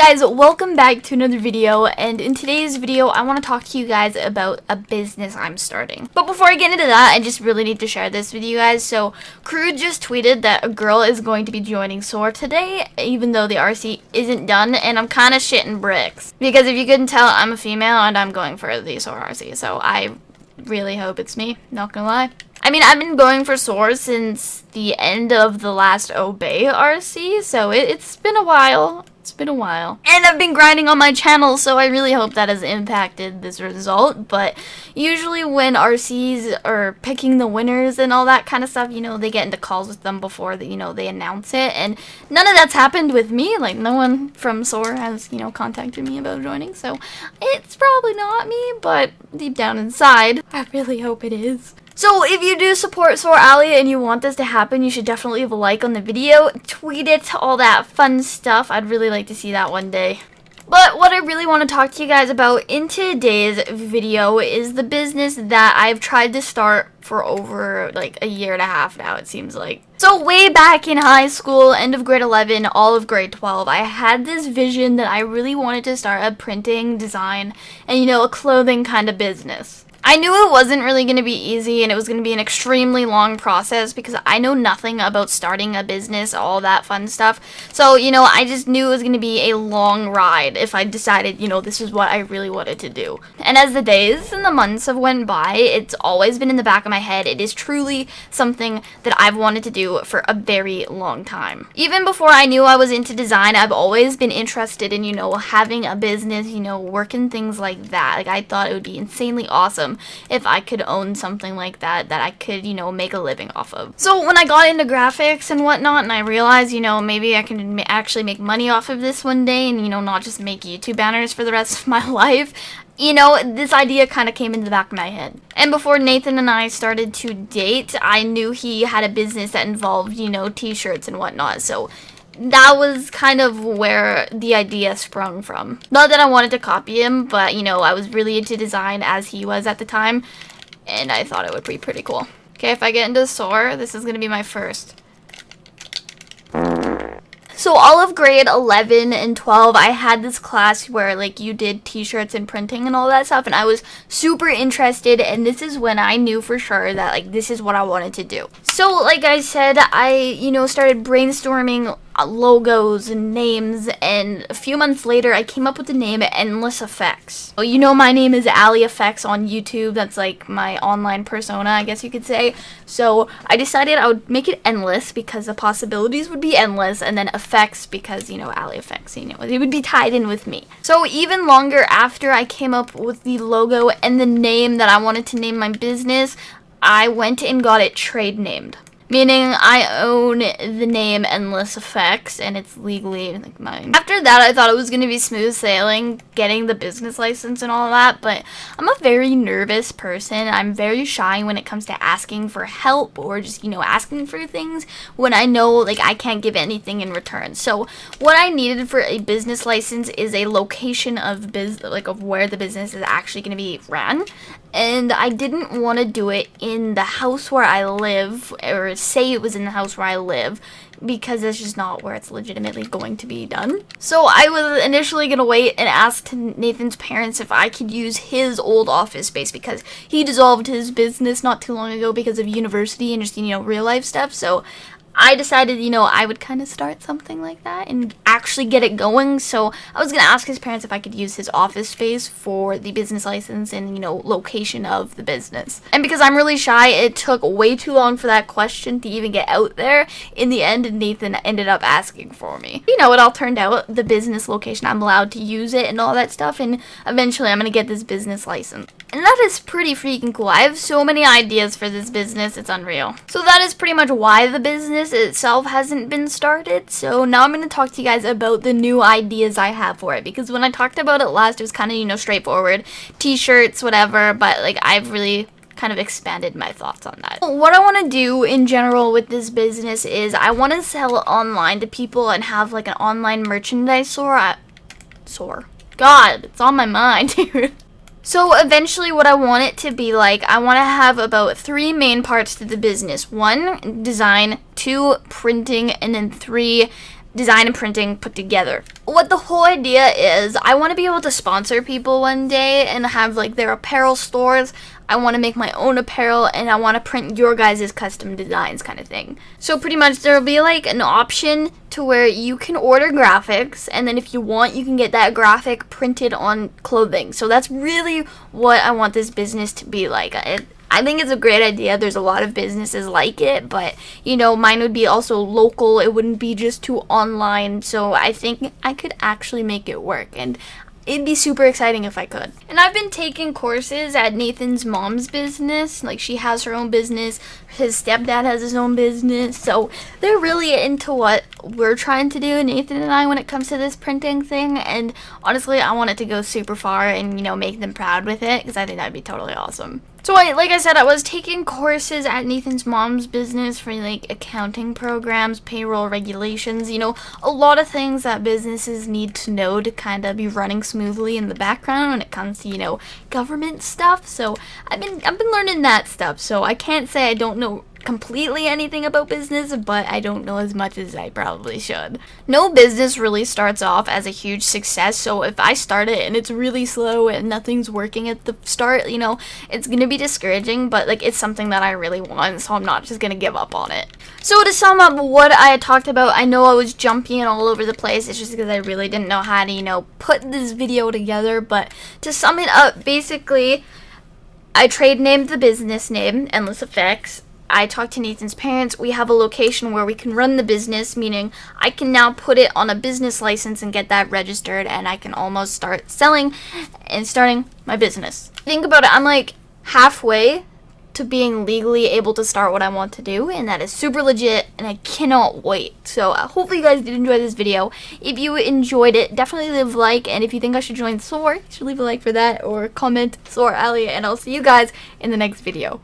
Guys, welcome back to another video, and in today's video I want to talk to you guys about a business I'm starting. But before I get into that, I just really need to share this with you guys. So Crew just tweeted that a girl is going to be joining SOAR today, even though the RC isn't done, and I'm kind of shitting bricks because if you couldn't tell, I'm a female and I'm going for the SOAR RC, so I really hope it's me, not gonna lie. I mean, I've been going for SOAR since the end of the last Obey RC, so it's been a while. It's been a while. And I've been grinding on my channel, so I really hope that has impacted this result. But usually when RCs are picking the winners and all that kind of stuff, you know, they get into calls with them before they announce it. And none of that's happened with me. Like, no one from SOAR has, contacted me about joining. So it's probably not me, but deep down inside, I really hope it is. So if you do support SOAR Allie and you want this to happen, you should definitely leave a like on the video, tweet it, all that fun stuff. I'd really like to see that one day. But what I really want to talk to you guys about in today's video is the business that I've tried to start for over like a year and a half now, it seems like. So way back in high school, end of grade 11, all of grade 12, I had this vision that I really wanted to start a printing, design, and a clothing kind of business. I knew it wasn't really going to be easy and it was going to be an extremely long process because I know nothing about starting a business, all that fun stuff. So, I just knew it was going to be a long ride if I decided, this is what I really wanted to do. And as the days and the months have went by, it's always been in the back of my head. It is truly something that I've wanted to do for a very long time. Even before I knew I was into design, I've always been interested in, having a business, working things like that. Like, I thought it would be insanely awesome if I could own something like that I could, make a living off of. So when I got into graphics and whatnot and I realized, maybe I can actually make money off of this one day and, not just make YouTube banners for the rest of my life, this idea kind of came into the back of my head. And before Nathan and I started to date, I knew he had a business that involved, t-shirts and whatnot. So that was kind of where the idea sprung from. Not that I wanted to copy him, but, I was really into design as he was at the time, and I thought it would be pretty cool. Okay, if I get into SOAR, this is going to be my first. So all of grade 11 and 12, I had this class where, you did t-shirts and printing and all that stuff, and I was super interested, and this is when I knew for sure that, this is what I wanted to do. So, like I said, I, started brainstorming logos and names, and a few months later I came up with the name Alliefx. Well, my name is Alliefx on YouTube. That's like my online persona, I guess you could say. So I decided I would make it endless because the possibilities would be endless, and then effects because Alliefx, it would be tied in with me. So even longer after I came up with the logo and the name that I wanted to name my business, I went and got it trade named. Meaning I own the name Alliefx and it's legally mine. After that, I thought it was going to be smooth sailing getting the business license and all that, but I'm a very nervous person. I'm very shy when it comes to asking for help or just, asking for things when I know I can't give anything in return. So what I needed for a business license is a location of of where the business is actually going to be ran. And I didn't want to do it in the house where I live, or say it was in the house where I live, because that's just not where it's legitimately going to be done. So I was initially going to wait and ask Nathan's parents if I could use his old office space, because he dissolved his business not too long ago because of university and just, real life stuff. So I decided, I would kind of start something like that and actually get it going. So I was going to ask his parents if I could use his office space for the business license and, location of the business. And because I'm really shy, it took way too long for that question to even get out there. In the end, Nathan ended up asking for me. It all turned out, the business location, I'm allowed to use it and all that stuff. And eventually I'm going to get this business license. And that is pretty freaking cool. I have so many ideas for this business, it's unreal. So that is pretty much why the business itself hasn't been started. So now I'm going to talk to you guys about the new ideas I have for it. Because when I talked about it last, it was kind of, straightforward. T-shirts, whatever. But, I've really kind of expanded my thoughts on that. What I want to do in general with this business is I want to sell online to people and have, an online merchandise store. God, it's on my mind here. So eventually what I want it to be I want to have about 3 main parts to the business. 1, design, 2, printing, and then 3, design and printing put together. What the whole idea is, I want to be able to sponsor people one day and have like their apparel stores. I want to make my own apparel, and I want to print your guys' custom designs kind of thing. So pretty much there will be like an option to where you can order graphics, and then if you want, you can get that graphic printed on clothing. So that's really what I want this business to be like. I think it's a great idea. There's a lot of businesses like it, but you know, mine would be also local. It wouldn't be just too online. So I think I could actually make it work, and it'd be super exciting if I could. And I've been taking courses at Nathan's mom's business. Like, she has her own business. His stepdad has his own business. So they're really into what we're trying to do, Nathan and I, when it comes to this printing thing. And honestly, I want it to go super far and, you know, make them proud with it, because I think that'd be totally awesome. So like I said, I was taking courses at Nathan's mom's business for like accounting programs, payroll regulations, you know, a lot of things that businesses need to know to kind of be running smoothly in the background when it comes to, you know, government stuff. So I've been learning that stuff. So I can't say I don't know completely anything about business, but I don't know as much as I probably should. No business really starts off as a huge success, so if I start it and it's really slow and nothing's working at the start, you know, it's gonna be discouraging, but like, it's something that I really want, so I'm not just gonna give up on it. So to sum up what I had talked about, I know I was jumping all over the place. It's just because I really didn't know how to, you know, put this video together, but to sum it up, basically, I trade named the business name, Alliefx. I talked to Nathan's parents. We have a location where we can run the business, meaning I can now put it on a business license and get that registered, and I can almost start selling and starting my business. Think about it, I'm like halfway to being legally able to start what I want to do, and that is super legit, and I cannot wait. So hopefully you guys did enjoy this video. If you enjoyed it, definitely leave a like, and if you think I should join SOAR, you should leave a like for that, or comment SOAR Allie, and I'll see you guys in the next video.